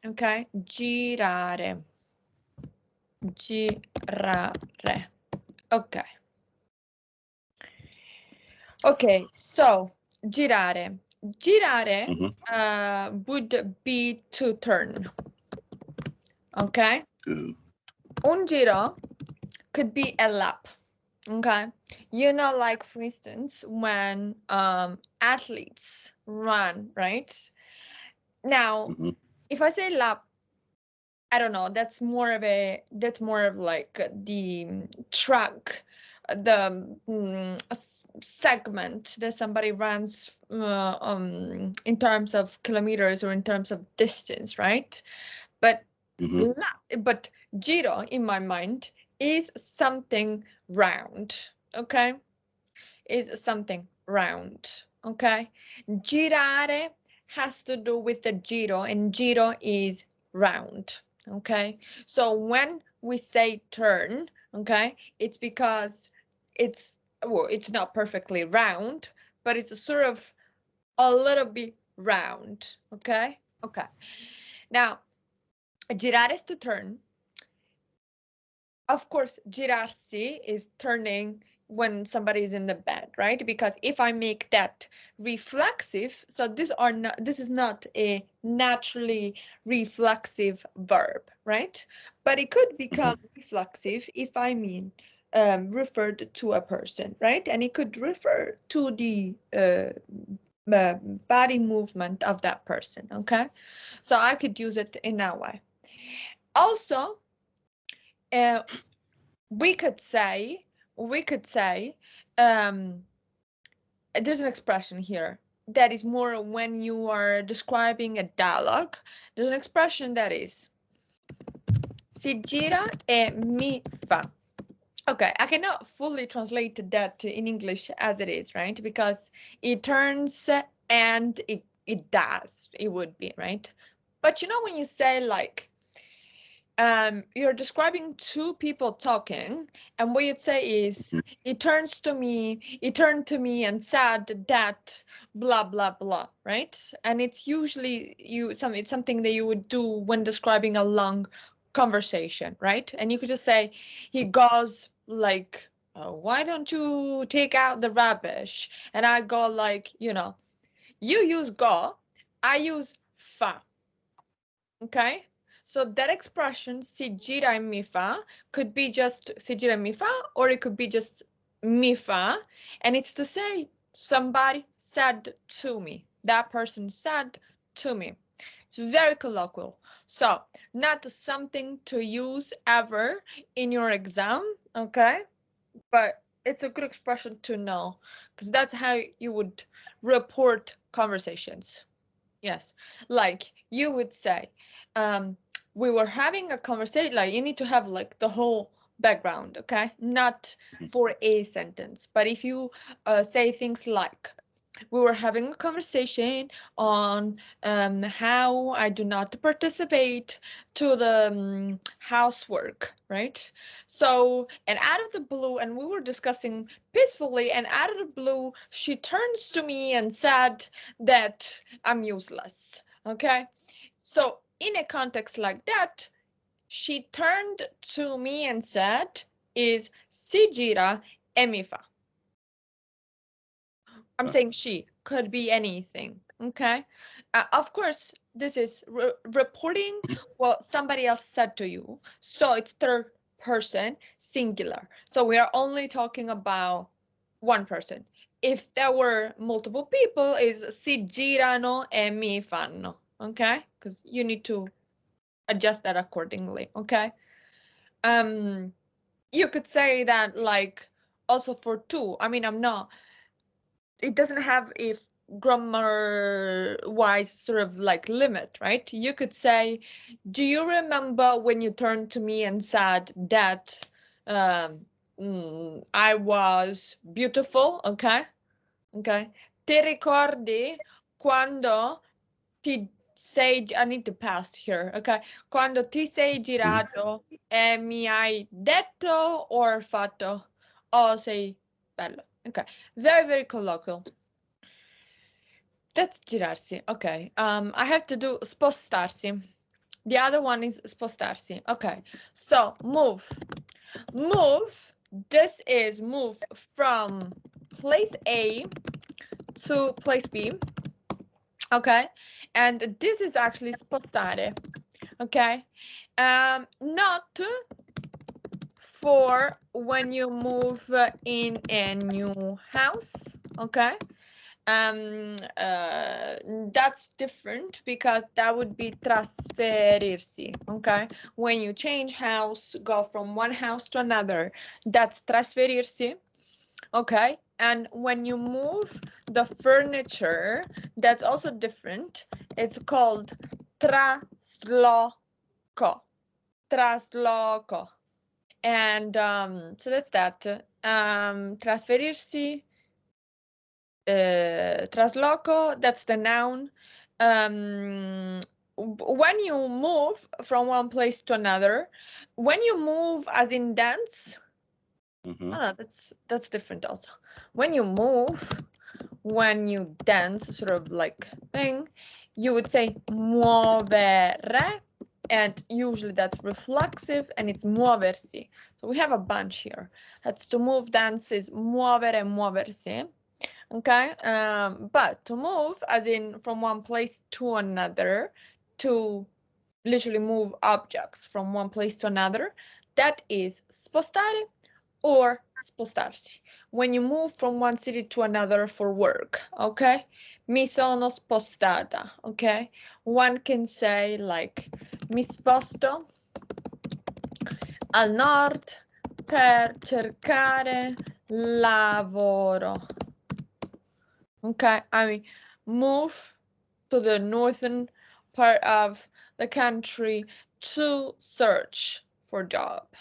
Okay, girare. Girare. Okay. Okay, so girare. Girare would be to turn. Okay? Un giro could be a lap. Okay? You know, like for instance, when athletes run, right? Now, if I say lap, I don't know, that's more of like the track, the segment that somebody runs in terms of kilometers or in terms of distance, right? But but giro in my mind is something round, okay? Is something round, okay? Girare has to do with the giro, and giro is round, okay? So when we say turn, okay, it's because it's, well, it's not perfectly round, but it's sort of a little bit round, okay? Okay. Now, girare is to turn. Of course, girarsi is turning when somebody is in the bed, right? Because if I make that reflexive, so this is not a naturally reflexive verb, right? But it could become reflexive if I mean referred to a person, right? And it could refer to the body movement of that person, okay? So I could use it in that way. Also, we could say, there's an expression here that is more when you are describing a dialogue. There's an expression that is si gira e mi fa. Okay, I cannot fully translate that in English as it is, right? Because it turns and it does, it would be, right? But you know when you say like, you're describing two people talking, and what you'd say is, he turned to me and said that blah blah blah, right? And it's usually it's something that you would do when describing a long conversation, right? And you could just say, he goes like, oh, why don't you take out the rubbish? And I go like, you use go, I use fa. Okay, so that expression si gira e mi fa could be just si gira e mi fa, or it could be just mi fa, and it's to say somebody said to me, that person said to me. It's very colloquial, so not something to use ever in your exam, okay, but it's a good expression to know, because that's how you would report conversations. Yes, like you would say, we were having a conversation, like you need to have like the whole background, okay? Not for a sentence, but if you say things like, we were having a conversation on how I do not participate to the housework, right? So, and out of the blue, and we were discussing peacefully, and out of the blue, she turns to me and said that I'm useless, okay? So, in a context like that, she turned to me and said, is si gira e mi fa. I'm saying she, could be anything, okay? Of course, this is reporting what somebody else said to you, so it's third person singular. So we are only talking about one person. If there were multiple people, is si girano e mi fanno, okay? Because you need to adjust that accordingly, okay? You could say that like also for two. I mean, it doesn't have a grammar wise sort of like limit, right? You could say, do you remember when you turned to me and said that I was beautiful? Okay. Ti ricordi quando ti sei, I need to pass here, okay? Quando ti sei girato e mi hai detto or fatto, oh, sei bello. Okay, very, very colloquial. That's girarsi. Okay. I have to do spostarsi. The other one is spostarsi. Okay, so move. Move, this is move from place A to place B. Okay, and this is actually spostare. Okay, not for when you move in a new house. Okay, that's different because that would be trasferirsi. Okay, when you change house, go from one house to another, that's trasferirsi. Okay, and when you move the furniture, that's also different. It's called trasloco. Trasloco. And so that's that. Trasferirsi, trasloco, that's the noun. When you move from one place to another, when you move as in dance, Mm-hmm. oh, that's different also. When you move, when you dance, sort of like thing, you would say muovere, and usually that's reflexive and it's muoversi. So we have a bunch here. That's to move, dance is muovere, muoversi. Okay, but to move, as in from one place to another, to literally move objects from one place to another, that is spostare or spostarsi. When you move from one city to another for work, okay? Mi sono spostata, okay? One can say like, mi sposto al nord per cercare lavoro. Okay, I mean, move to the northern part of the country to search for jobs.